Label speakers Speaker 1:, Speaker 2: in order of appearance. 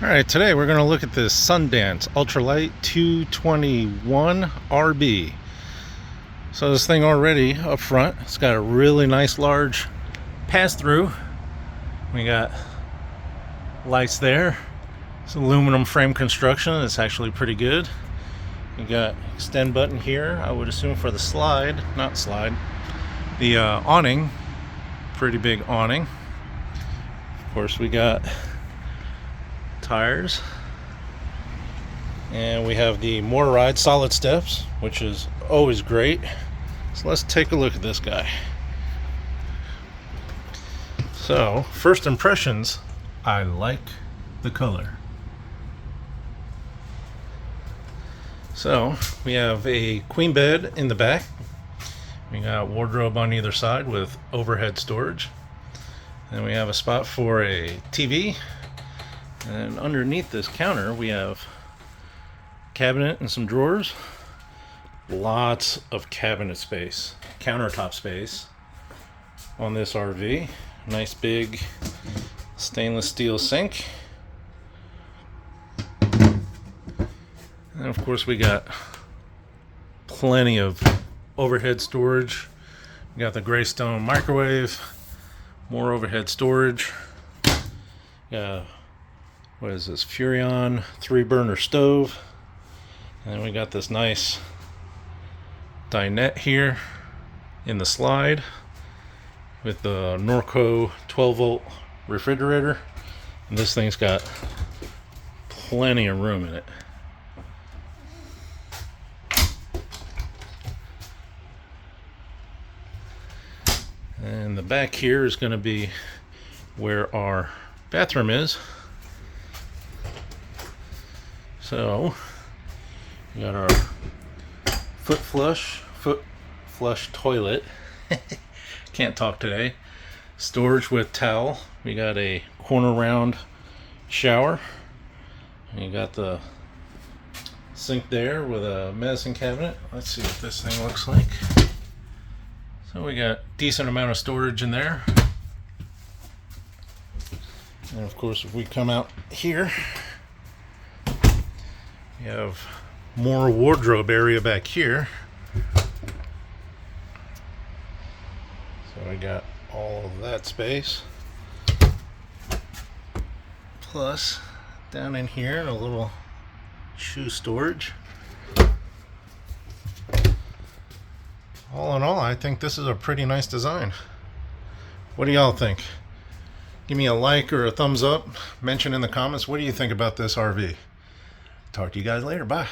Speaker 1: Alright, today we're going to look at this Sundance Ultralight 221RB. So this thing already up front, it's got a really nice large pass-through. We got lights there. It's aluminum frame construction. It's actually pretty good. We got extend button here, I would assume for the slide, not slide, the awning. Pretty big awning. Of course, we got tires, and we have the more ride solid steps, which is always great. So let's take a look at this guy. So first impressions, I like the color. So we have a queen bed in the back. We got wardrobe on either side with overhead storage, and we have a spot for a TV. And underneath this counter we have cabinet and some drawers. Lots of cabinet space, countertop space on this RV. Nice big stainless steel sink. And of course we got plenty of overhead storage. We got the Greystone microwave, more overhead storage. What is this? Furrion 3-burner stove. And then we got this nice dinette here in the slide with the Norco 12-volt refrigerator. And this thing's got plenty of room in it. And the back here is going to be where our bathroom is. So we got our foot flush toilet. Can't talk today. Storage with towel. We got a corner round shower. And you got the sink there with a medicine cabinet. Let's see what this thing looks like. So we got decent amount of storage in there. And of course, if we come out here, we have more wardrobe area back here. So I got all of that space. Plus, down in here, a little shoe storage. All in all, I think this is a pretty nice design. What do y'all think? Give me a like or a thumbs up. Mention in the comments, what do you think about this RV? Talk to you guys later. Bye.